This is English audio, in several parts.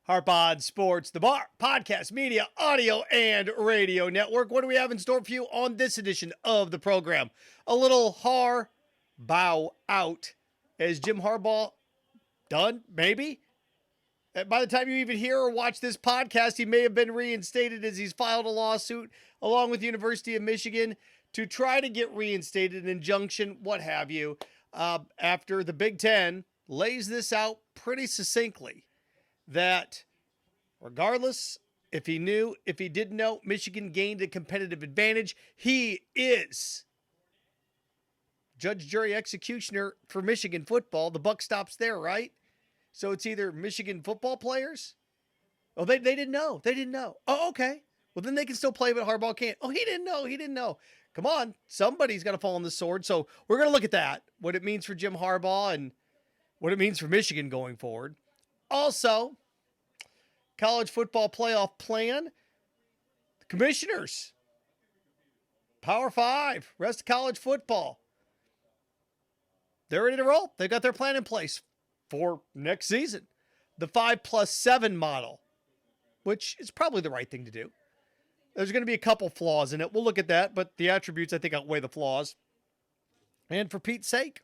Har-Baugh Sports, the Bar, podcast, media, audio, and radio network. What do we have in store for you on this edition of the program? A little Har-Baugh out. Is Jim Harbaugh done? Maybe? By the time you even hear or watch this podcast, he may have been reinstated as he's filed a lawsuit along with the University of Michigan to try to get reinstated, an injunction, what have you, after the Big Ten lays this out pretty succinctly. That regardless if he knew, if he didn't know, Michigan gained a competitive advantage. He is judge, jury, executioner for Michigan football. The buck stops there, right? So it's either Michigan football players. Oh, they didn't know. They didn't know. Oh, okay. Well, then they can still play, but Harbaugh can't. Oh, he didn't know. He didn't know. Come on. Somebody's got to fall on the sword. So we're going to look at that, what it means for Jim Harbaugh and what it means for Michigan going forward. Also, college football playoff plan. The commissioners. Power 5. Rest of college football. They're ready to roll. They got their plan in place for next season. The 5+7 model, which is probably the right thing to do. There's going to be a couple flaws in it. We'll look at that, but the attributes, I think, outweigh the flaws. And for Pete's sake,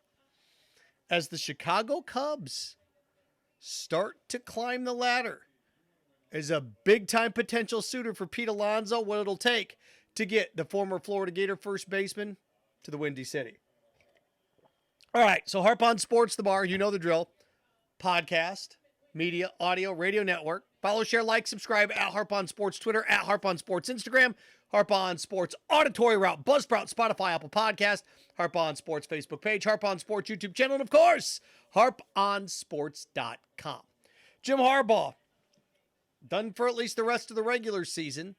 as the Chicago Cubs start to climb the ladder as a big-time potential suitor for Pete Alonso, what it'll take to get the former Florida Gator first baseman to the Windy City. All right, so Har-Baugh Sports, the Bar, you know the drill. Podcast, media, audio, radio network. Follow, share, like, subscribe at Har-Baugh Sports Twitter, at Har-Baugh Sports Instagram, Har-Baugh Sports Auditory Route, Buzzsprout, Spotify, Apple Podcast, Har-Baugh Sports Facebook page, Har-Baugh Sports YouTube channel, and of course, harpaughnsports.com. Jim Harbaugh, done for at least the rest of the regular season.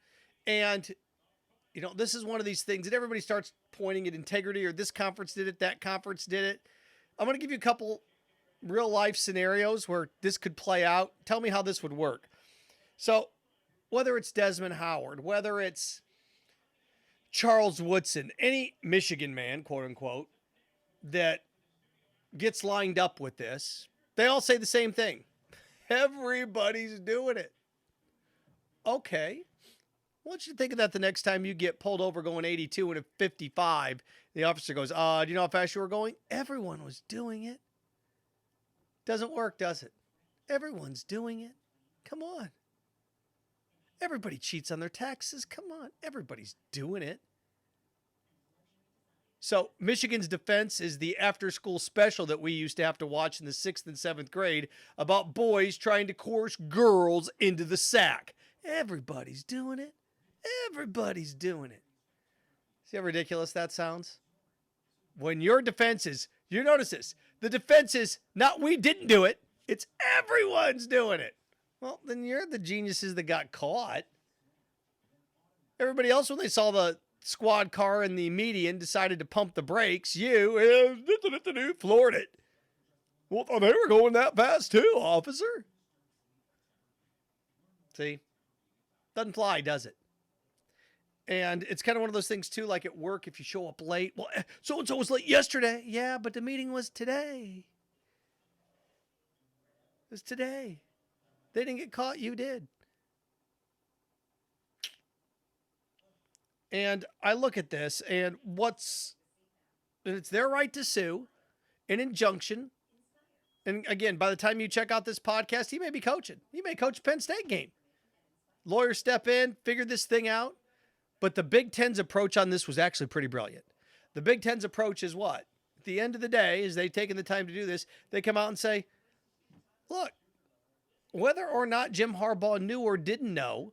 And, you know, this is one of these things that everybody starts pointing at integrity, or this conference did it, that conference did it. I'm going to give you a couple real life scenarios where this could play out. Tell me how this would work. So whether it's Desmond Howard, whether it's Charles Woodson, any Michigan man, quote unquote, that gets lined up with this, they all say the same thing. Everybody's doing it. Okay. I want you to think of that the next time you get pulled over going 82 and a 55. The officer goes, do you know how fast you were going? Everyone was doing it. Doesn't work, does it? Everyone's doing it. Come on. Everybody cheats on their taxes. Come on. Everybody's doing it. So Michigan's defense is the after-school special that we used to have to watch in the 6th and 7th grade about boys trying to coerce girls into the sack. Everybody's doing it. Everybody's doing it. See how ridiculous that sounds? When your defense is, you notice this, the defense is not we didn't do it, it's everyone's doing it. Well, then you're the geniuses that got caught. Everybody else, when they saw the squad car in the median, decided to pump the brakes. You floored it. Well, they were going that fast too, officer. See? Doesn't fly, does it? And it's kind of one of those things, too, like at work, if you show up late. Well, so-and-so was late yesterday. Yeah, but the meeting was today. It was today. They didn't get caught. You did. And I look at this, and it's their right to sue, an injunction. And again, by the time you check out this podcast, he may be coaching. He may coach a Penn State game. Lawyers step in, figure this thing out. But the Big Ten's approach on this was actually pretty brilliant. The Big Ten's approach is what? At the end of the day, as they've taken the time to do this, they come out and say, look, whether or not Jim Harbaugh knew or didn't know,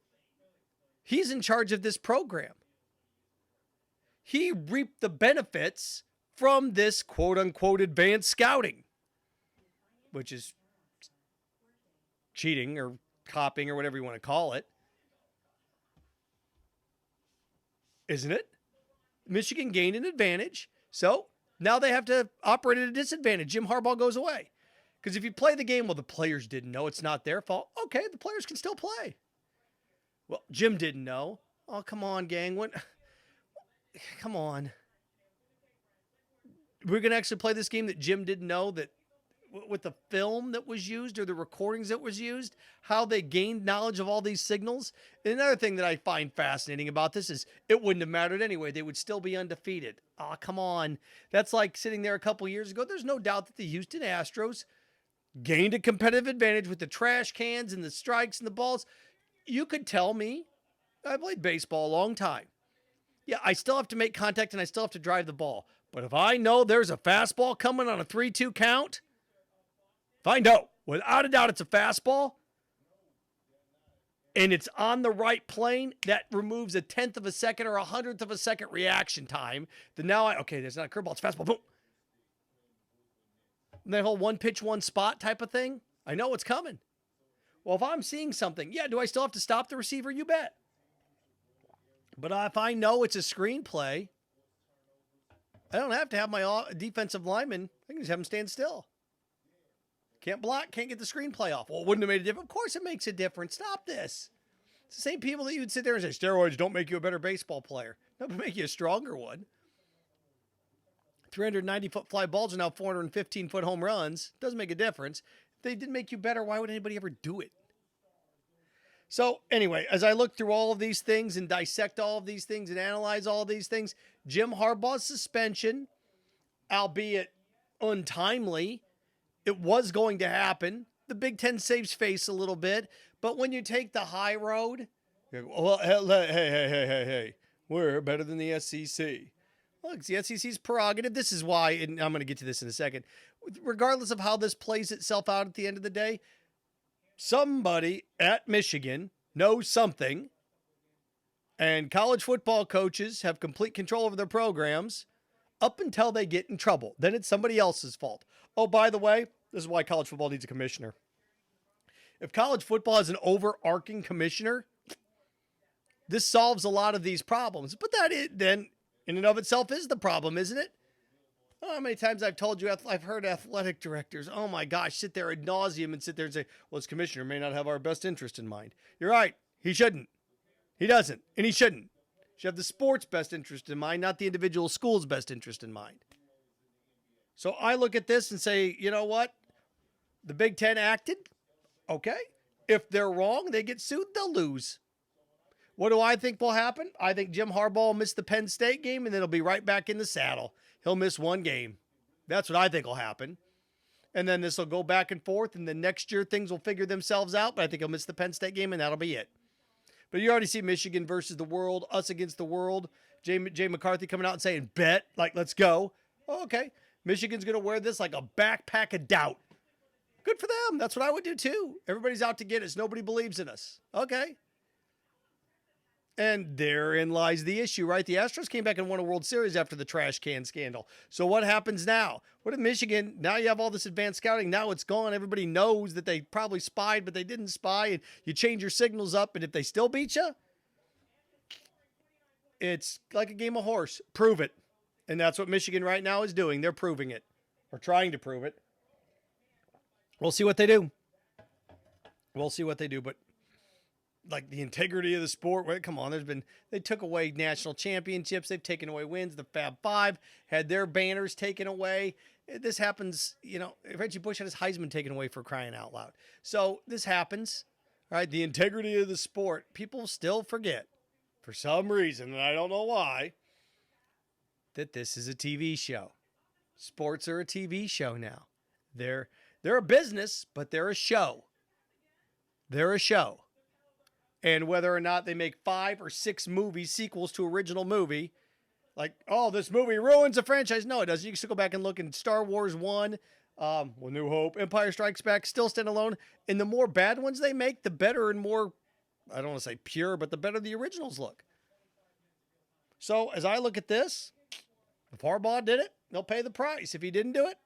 he's in charge of this program. He reaped the benefits from this quote-unquote advanced scouting, which is cheating or copying or whatever you want to call it. Isn't it? Michigan gained an advantage, so now they have to operate at a disadvantage. Jim Harbaugh goes away. Because if you play the game, well, the players didn't know, it's not their fault. Okay, the players can still play. Well, Jim didn't know. Oh, come on, gang. Come on. We're going to actually play this game that Jim didn't know, that with the film that was used or the recordings that was used, how they gained knowledge of all these signals. And another thing that I find fascinating about this is it wouldn't have mattered anyway. They would still be undefeated. Oh, come on. That's like sitting there a couple years ago. There's no doubt that the Houston Astros gained a competitive advantage with the trash cans and the strikes and the balls. You could tell me, I played baseball a long time. Yeah, I still have to make contact and I still have to drive the ball. But if I know there's a fastball coming on a 3-2 count, if I know, without a doubt, it's a fastball, and it's on the right plane, that removes 1/10 of a second or 100th of a second reaction time. Then now there's not a curveball, it's fastball, boom. And that whole one pitch, one spot type of thing, I know what's coming. Well, if I'm seeing something, yeah, do I still have to stop the receiver? You bet. But if I know it's a screenplay, I don't have to have my defensive lineman. I can just have him stand still. Can't block, can't get the screenplay off. Well, it wouldn't have made a difference. Of course it makes a difference. Stop this. It's the same people that you'd sit there and say, steroids don't make you a better baseball player. No, but make you a stronger one. 390-foot fly balls are now 415-foot home runs. Doesn't make a difference. If they didn't make you better, why would anybody ever do it? So anyway, as I look through all of these things and dissect all of these things and analyze all of these things, Jim Harbaugh's suspension, albeit untimely, it was going to happen. The Big Ten saves face a little bit, but when you take the high road, well, hey, we're better than the SEC. Look, it's the SEC's prerogative. This is why, and I'm going to get to this in a second, regardless of how this plays itself out at the end of the day, somebody at Michigan knows something, and college football coaches have complete control over their programs up until they get in trouble. Then it's somebody else's fault. Oh, by the way, this is why college football needs a commissioner. If college football has an overarching commissioner, this solves a lot of these problems. But then in and of itself is the problem, isn't it? Oh, how many times I've told you, I've heard athletic directors, oh my gosh, sit there ad nauseum and sit there and say, well, this commissioner may not have our best interest in mind. You're right. He shouldn't. He doesn't. And he shouldn't. He should have the sport's best interest in mind, not the individual school's best interest in mind. So I look at this and say, you know what? The Big Ten acted. Okay. If they're wrong, they get sued, they'll lose. What do I think will happen? I think Jim Harbaugh will miss the Penn State game and then he'll be right back in the saddle. He'll miss one game. That's what I think will happen. And then this will go back and forth, and then next year things will figure themselves out, but I think he'll miss the Penn State game, and that'll be it. But you already see Michigan versus the world, us against the world. Jay McCarthy coming out and saying, bet, like, let's go. Oh, okay. Michigan's going to wear this like a backpack of doubt. Good for them. That's what I would do too. Everybody's out to get us. Nobody believes in us. Okay. And therein lies the issue, right? The Astros came back and won a World Series after the trash can scandal. So what happens now? What if Michigan, now you have all this advanced scouting, now it's gone. Everybody knows that they probably spied, but they didn't spy, and you change your signals up, and if they still beat you, it's like a game of horse. Prove it. And that's what Michigan right now is doing. They're proving it, or trying to prove it. We'll see what they do. We'll see what they do, but like the integrity of the sport. Well, come on, they took away national championships. They've taken away wins. The Fab Five had their banners taken away. This happens, Reggie Bush had his Heisman taken away for crying out loud. So this happens, right? The integrity of the sport. People still forget for some reason, and I don't know why, that this is a TV show. Sports are a TV show now. They're a business, but they're a show. They're a show. And whether or not they make 5 or 6 movie sequels to original movie, like, oh, this movie ruins a franchise. No, it doesn't. You can still go back and look in Star Wars 1, New Hope, Empire Strikes Back, still stand alone. And the more bad ones they make, the better and more, I don't want to say pure, but the better the originals look. So as I look at this, if Har-Baugh did it, they'll pay the price. If he didn't do it,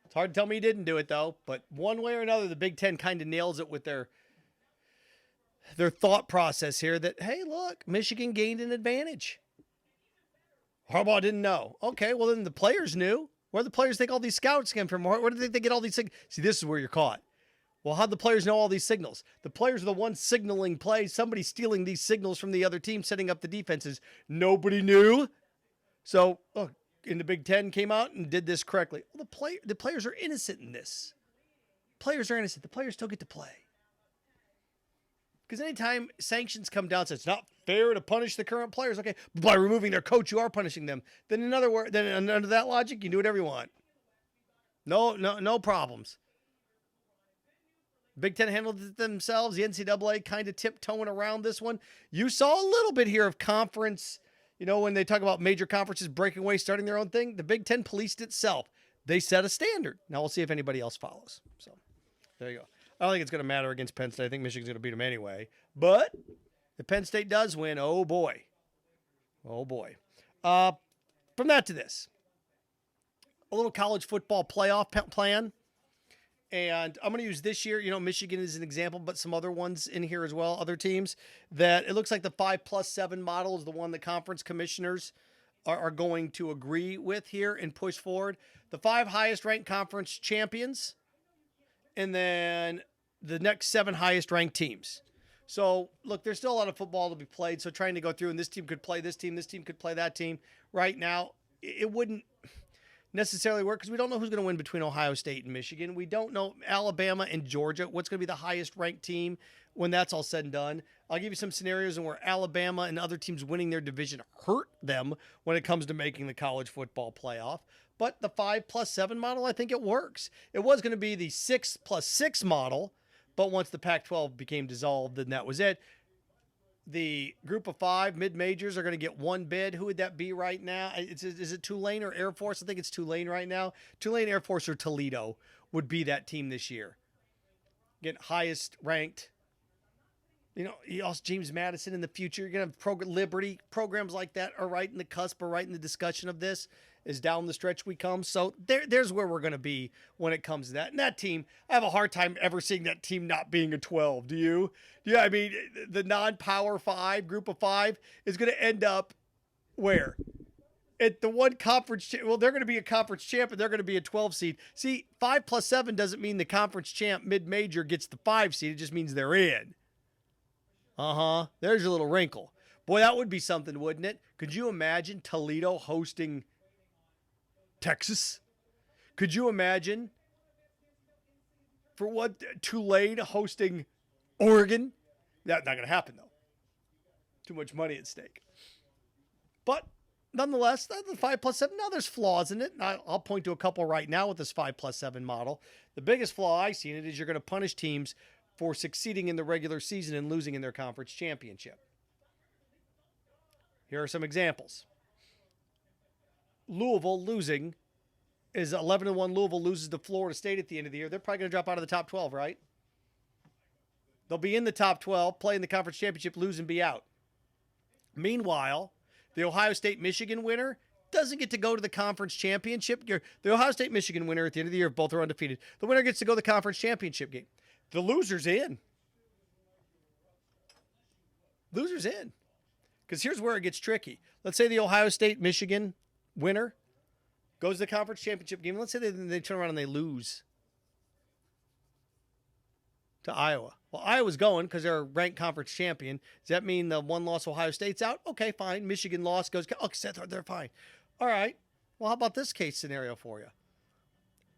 it's hard to tell me he didn't do it, though. But one way or another, the Big Ten kind of nails it with their thought process here that, hey, look, Michigan gained an advantage. Harbaugh didn't know. Okay, well, then the players knew. Where do the players think all these scouts came from? Where do they think they get all these things? See, this is where you're caught. Well, how'd the players know all these signals? The players are the ones signaling plays. Somebody's stealing these signals from the other team, setting up the defenses. Nobody knew. So, look, in the Big Ten came out and did this correctly. Well, the players are innocent in this. Players are innocent. The players still get to play. Because anytime sanctions come down, so it's not fair to punish the current players. Okay, by removing their coach, you are punishing them. Then under that logic, you can do whatever you want. No problems. Big Ten handled it themselves. The NCAA kind of tiptoeing around this one. You saw a little bit here of conference, when they talk about major conferences breaking away, starting their own thing. The Big Ten policed itself. They set a standard. Now we'll see if anybody else follows. So there you go. I don't think it's going to matter against Penn State. I think Michigan's going to beat them anyway. But if Penn State does win, oh boy. Oh boy. From that to this. A little college football playoff plan. And I'm going to use this year, Michigan is an example, but some other ones in here as well, other teams, that it looks like the 5+7 model is the one the conference commissioners are going to agree with here and push forward. The 5 highest ranked conference champions, and then the next 7 highest ranked teams. So, look, there's still a lot of football to be played, so trying to go through, and this team could play this team could play that team. Right now, it wouldn't necessarily work because we don't know who's going to win between Ohio State and Michigan. We don't know Alabama and Georgia, what's going to be the highest ranked team when that's all said and done. I'll give you some scenarios in where Alabama and other teams winning their division hurt them when it comes to making the college football playoff. But the 5+7 model, I think it works. It was going to be the 6+6 model, but once the Pac-12 became dissolved, then that was it. The group of 5 mid-majors are going to get one bid. Who would that be right now? Is it Tulane or Air Force? I think it's Tulane right now. Tulane, Air Force, or Toledo would be that team this year. Get highest ranked. You also James Madison in the future. You're going to have Liberty. Programs like that are right in the cusp or right in the discussion of this as down the stretch we come. So there's where we're going to be when it comes to that. And that team, I have a hard time ever seeing that team not being a 12. Do you? Yeah, I mean, the non-power 5, group of 5 is going to end up where? At the one conference, well, they're going to be a conference champ and they're going to be a 12 seed. See, 5+7 doesn't mean the conference champ mid-major gets the 5 seed. It just means they're in. There's your little wrinkle. Boy, that would be something, wouldn't it? Could you imagine Toledo hosting Texas? Could you imagine Tulane hosting Oregon? That's not going to happen, though. Too much money at stake. But nonetheless, the 5+7, now there's flaws in it. And I'll point to a couple right now with this 5+7 model. The biggest flaw I see in it is you're going to punish teams for succeeding in the regular season and losing in their conference championship. Here are some examples. Louisville losing is 11-1. Louisville loses to Florida State at the end of the year. They're probably going to drop out of the top 12, right? They'll be in the top 12, play in the conference championship, lose and be out. Meanwhile, the Ohio State-Michigan winner doesn't get to go to the conference championship. The Ohio State-Michigan winner at the end of the year, both are undefeated. The winner gets to go to the conference championship game. The loser's in. Loser's in. Because here's where it gets tricky. Let's say the Ohio State-Michigan winner goes to the conference championship game. Let's say they turn around and they lose to Iowa. Well, Iowa's going because they're a ranked conference champion. Does that mean the one loss Ohio State's out? Okay, fine. Michigan loss goes, okay, they're fine. All right. Well, how about this case scenario for you?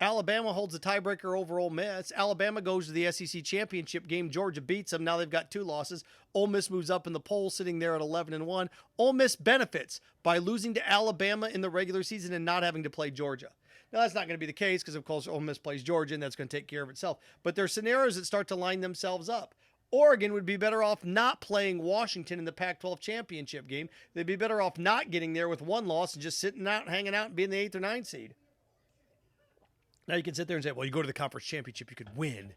Alabama holds the tiebreaker over Ole Miss. Alabama goes to the SEC championship game. Georgia beats them. Now they've got 2 losses. Ole Miss moves up in the poll, sitting there at 11-1. Ole Miss benefits by losing to Alabama in the regular season and not having to play Georgia. Now, that's not going to be the case because, of course, Ole Miss plays Georgia, and that's going to take care of itself. But there are scenarios that start to line themselves up. Oregon would be better off not playing Washington in the Pac-12 championship game. They'd be better off not getting there with 1 loss and just sitting out, hanging out, and being the 8th or 9th seed. Now you can sit there and say, well, you go to the conference championship, you could win,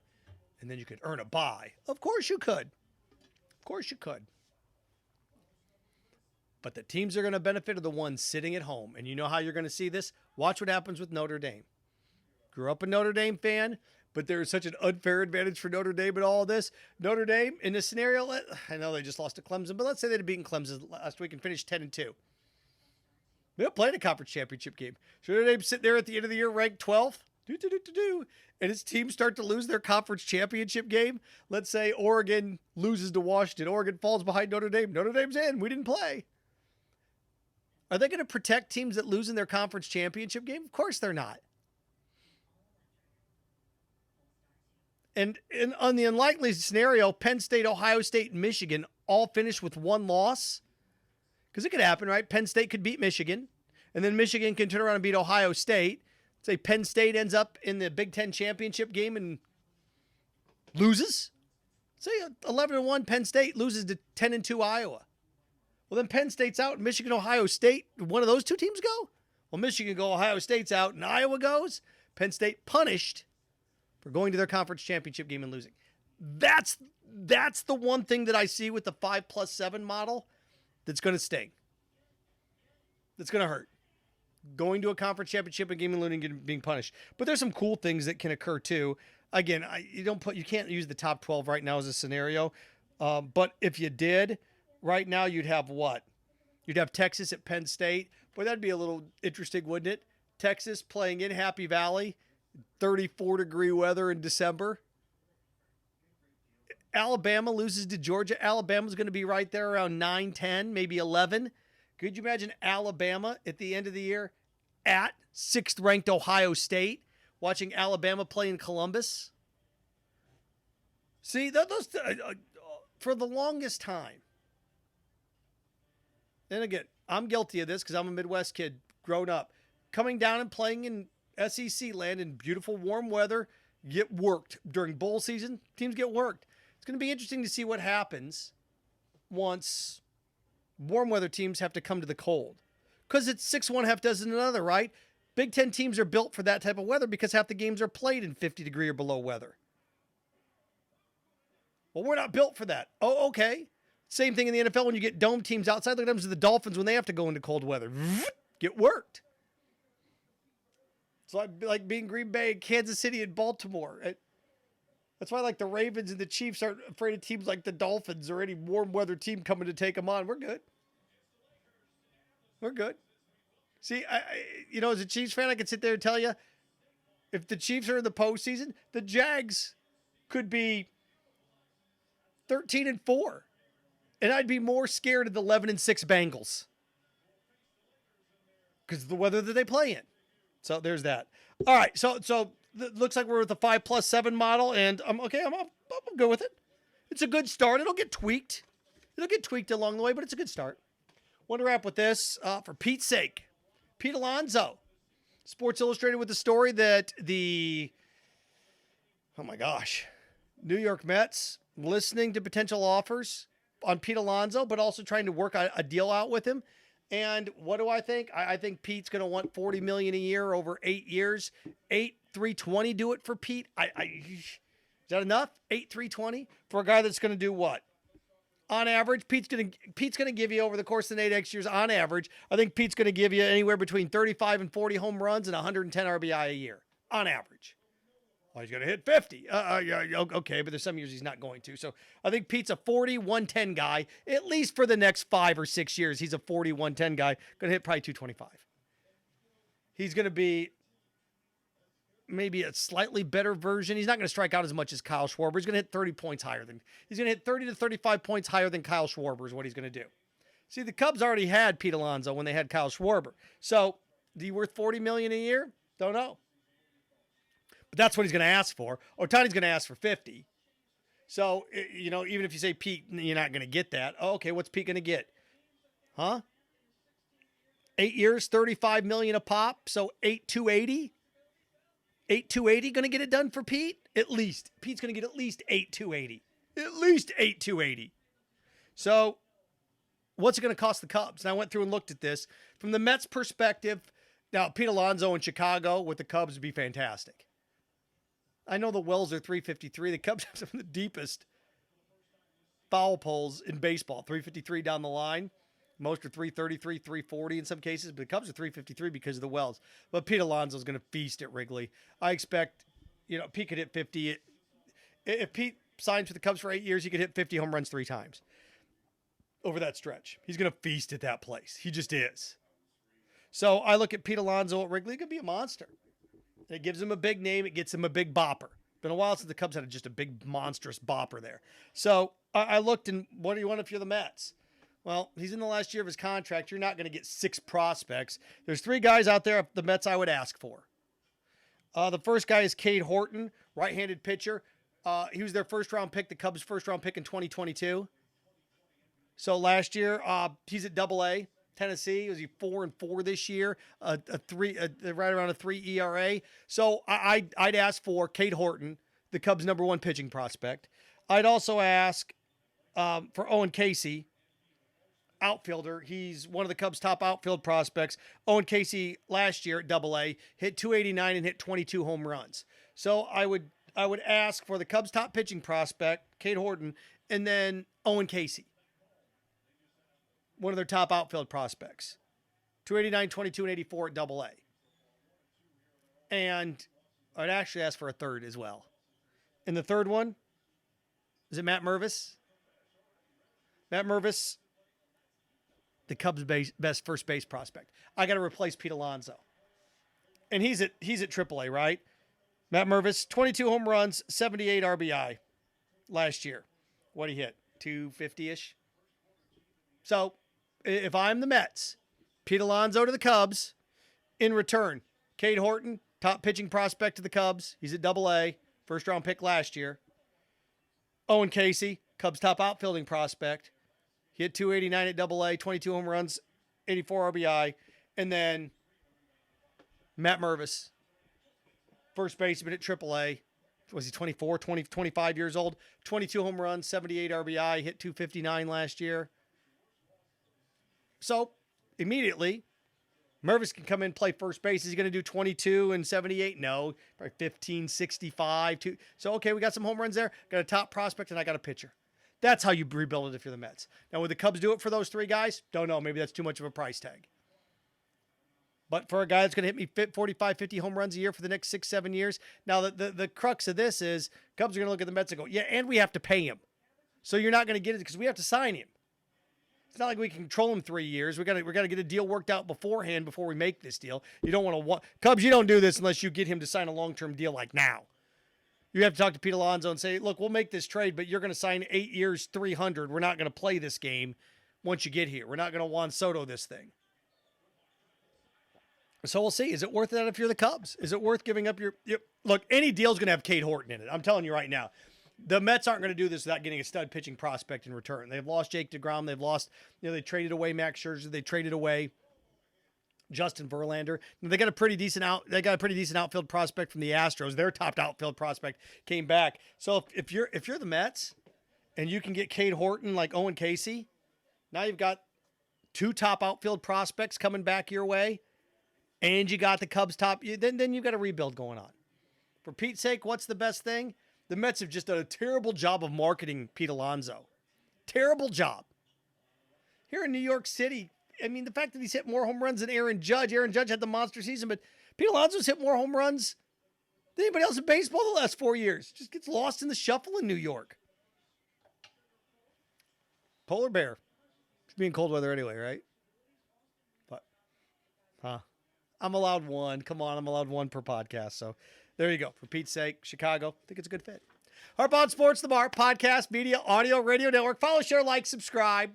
and then you could earn a bye. Of course you could. Of course you could. But the teams that are going to benefit are the ones sitting at home. And you know how you're going to see this? Watch what happens with Notre Dame. Grew up a Notre Dame fan, but there is such an unfair advantage for Notre Dame in all of this. Notre Dame, in this scenario, I know they just lost to Clemson, but let's say they'd beaten Clemson last week and finished 10-2. They'll play a conference championship game. So Notre Dame sit there at the end of the year ranked 12th. And its teams start to lose their conference championship game. Let's say Oregon loses to Washington. Oregon falls behind Notre Dame. Notre Dame's in. We didn't play. Are they going to protect teams that lose in their conference championship game? Of course they're not. And on the unlikely scenario, Penn State, Ohio State, and Michigan all finish with one loss. Because it could happen, right? Penn State could beat Michigan, and then Michigan can turn around and beat Ohio State. Say Penn State ends up in the Big Ten championship game and loses. Say 11-1 Penn State loses to 10-2 Iowa. Well, then Penn State's out, and Michigan, Ohio State, one of those two teams go? Well, Michigan go, Ohio State's out, and Iowa goes. Penn State punished for going to their conference championship game and losing. That's the one thing that I see with the 5+7 model that's going to sting. That's going to hurt. Going to a conference championship and game and losing and being punished. But there's some cool things that can occur too. Again, you can't use the top 12 right now as a scenario. But if you did, right now you'd have what? You'd have Texas at Penn State. Boy, that'd be a little interesting, wouldn't it? Texas playing in Happy Valley, 34-degree weather in December. Alabama loses to Georgia. Alabama's going to be right there around 9, 10, maybe 11. Could you imagine Alabama at the end of the year at 6th-ranked Ohio State, watching Alabama play in Columbus? See, those for the longest time. And again, I'm guilty of this because I'm a Midwest kid grown up. Coming down and playing in SEC land in beautiful warm weather, get worked. During bowl season, teams get worked. It's going to be interesting to see what happens once warm weather teams have to come to the cold. Because it's 6 one, half dozen another, right? Big Ten teams are built for that type of weather because half the games are played in 50-degree or below weather. Well, we're not built for that. Oh, okay. Same thing in the NFL when you get dome teams outside. Look at them to the Dolphins when they have to go into cold weather. Get worked. It's like being Green Bay, Kansas City, and Baltimore. That's why like the Ravens and the Chiefs aren't afraid of teams like the Dolphins or any warm weather team coming to take them on. We're good. We're good. See, as a Chiefs fan, I can sit there and tell you, if the Chiefs are in the postseason, the Jags could be 13-4. And I'd be more scared of the 11-6 Bengals because of the weather that they play in. So there's that. All right. So it looks like we're with the 5+7 model, and I'm okay. I'm good with it. It's a good start. It'll get tweaked. Along the way, but it's a good start. Want to wrap with this for Pete's sake. Pete Alonso, Sports Illustrated, with the story that New York Mets listening to potential offers on Pete Alonso, but also trying to work a deal out with him. And what do I think? I think Pete's going to want $40 million a year over 8 years. 8,320 do it for Pete. Is that enough? 8,320 for a guy that's going to do what? On average, Pete's going to give you over the course of the next years. On average, I think Pete's going to give you anywhere between 35 and 40 home runs and 110 RBI a year. On average. Well, he's going to hit 50. Okay, but there's some years he's not going to. So I think Pete's a 40, 110 guy, at least for the next 5 or 6 years. He's a 40, 110 guy, going to hit probably 225. He's going to be maybe a slightly better version. He's not going to strike out as much as Kyle Schwarber. He's going to hit 30 points higher than, he's going to hit 30 to 35 points higher than Kyle Schwarber is what he's going to do. See, the Cubs already had Pete Alonso when they had Kyle Schwarber. So, is he worth $40 million a year? Don't know. But that's what he's going to ask for. Ohtani's going to ask for 50. So, even if you say, Pete, you're not going to get that. Oh, okay, what's Pete going to get? Huh? 8 years, $35 million a pop. So, 8,280? 8,280 going to get it done for Pete? At least. Pete's going to get at least 8,280. At least 8,280. So, what's it going to cost the Cubs? And I went through and looked at this. From the Mets' perspective, now, Pete Alonso in Chicago with the Cubs would be fantastic. I know the Wells are 353. The Cubs have some of the deepest foul poles in baseball. 353 down the line. Most are 333, 340 in some cases, but the Cubs are 353 because of the Wells. But Pete Alonso is going to feast at Wrigley. I expect, Pete could hit 50. If Pete signs for the Cubs for 8 years, he could hit 50 home runs 3 times over that stretch. He's going to feast at that place. He just is. So I look at Pete Alonso at Wrigley. He could be a monster. It gives him a big name. It gets him a big bopper. Been a while since the Cubs had just a big monstrous bopper there. So I looked, and what do you want if you're the Mets? Well, he's in the last year of his contract. You're not going to get 6 prospects. There's 3 guys out there, the Mets, I would ask for. The first guy is Cade Horton, right-handed pitcher. He was their first-round pick, the Cubs' first-round pick in 2022. So last year, he's at Double-A, Tennessee. Was he 4-4 this year? Right around a 3 ERA. So I'd ask for Cade Horton, the Cubs' number 1 pitching prospect. I'd also ask for Owen Casey, outfielder. He's one of the Cubs' top outfield prospects. Owen Casey last year at Double-A hit 289 and hit 22 home runs. So I would ask for the Cubs' top pitching prospect, Cade Horton, and then Owen Casey, one of their top outfield prospects. 289, 22, and 84 at Double-A. And I'd actually ask for a third as well. And the third one, is it Matt Mervis? Matt Mervis, the Cubs' best first base prospect. I got to replace Pete Alonso. And he's at AAA, right? Matt Mervis, 22 home runs, 78 RBI last year. What'd he hit? 250-ish? So, if I'm the Mets, Pete Alonso to the Cubs. In return, Cade Horton, top pitching prospect to the Cubs. He's at Double-A, first-round pick last year. Owen Casey, Cubs' top outfielding prospect. He hit 289 at Double-A, 22 home runs, 84 RBI. And then Matt Mervis, first baseman at AAA. Was he 25 years old? 22 home runs, 78 RBI, hit 259 last year. So, immediately, Mervis can come in and play first base. Is he going to do 22 and 78? No. Probably 15, 65. So, okay, we got some home runs there. Got a top prospect, and I got a pitcher. That's how you rebuild it if you're the Mets. Now, would the Cubs do it for those 3 guys? Don't know. Maybe that's too much of a price tag. But for a guy that's going to hit me 45, 50 home runs a year for the next 6, 7 years. Now, the crux of this is Cubs are going to look at the Mets and go, yeah, and we have to pay him. So you're not going to get it because we have to sign him. It's not like we can control him 3 years. We got to get a deal worked out beforehand before we make this deal. You don't want to Cubs, you don't do this unless you get him to sign a long-term deal like now. You have to talk to Pete Alonso and say, look, we'll make this trade, but you're going to sign 8 years, 300. We're not going to play this game once you get here. We're not going to Juan Soto this thing. So we'll see. Is it worth it if you're the Cubs? Is it worth giving up your look, any deal's going to have Cade Horton in it. I'm telling you right now. The Mets aren't going to do this without getting a stud pitching prospect in return. They've lost Jake DeGrom. They've lost, they traded away Max Scherzer. They traded away Justin Verlander. They got a pretty decent outfield prospect from the Astros. Their top outfield prospect came back. So if you're the Mets and you can get Cade Horton like Owen Casey, now you've got 2 top outfield prospects coming back your way, and you got the Cubs top. Then you've got a rebuild going on. For Pete's sake, what's the best thing? The Mets have just done a terrible job of marketing Pete Alonso. Terrible job. Here in New York City, I mean, the fact that he's hit more home runs than Aaron Judge. Aaron Judge had the monster season, but Pete Alonso's hit more home runs than anybody else in baseball the last 4 years. Just gets lost in the shuffle in New York. Polar bear. It's being cold weather anyway, right? But, I'm allowed 1. Come on, I'm allowed 1 per podcast. So there you go. For Pete's sake, Chicago, I think it's a good fit. Har-Baugh Sports, the Bar, podcast, media, audio, radio network. Follow, share, like, subscribe.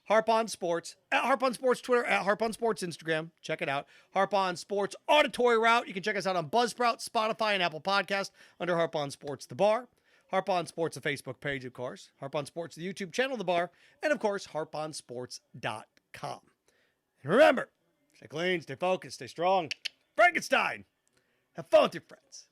Har-Baugh Sports, at Har-Baugh Sports Twitter, at Har-Baugh Sports Instagram. Check it out. Har-Baugh Sports auditory route. You can check us out on Buzzsprout, Spotify, and Apple Podcasts under Har-Baugh Sports, the Bar. Har-Baugh Sports, the Facebook page, of course. Har-Baugh Sports, the YouTube channel, the Bar. And, of course, HarBaughSports.com. And remember, stay clean, stay focused, stay strong. Frankenstein. Have fun with your friends.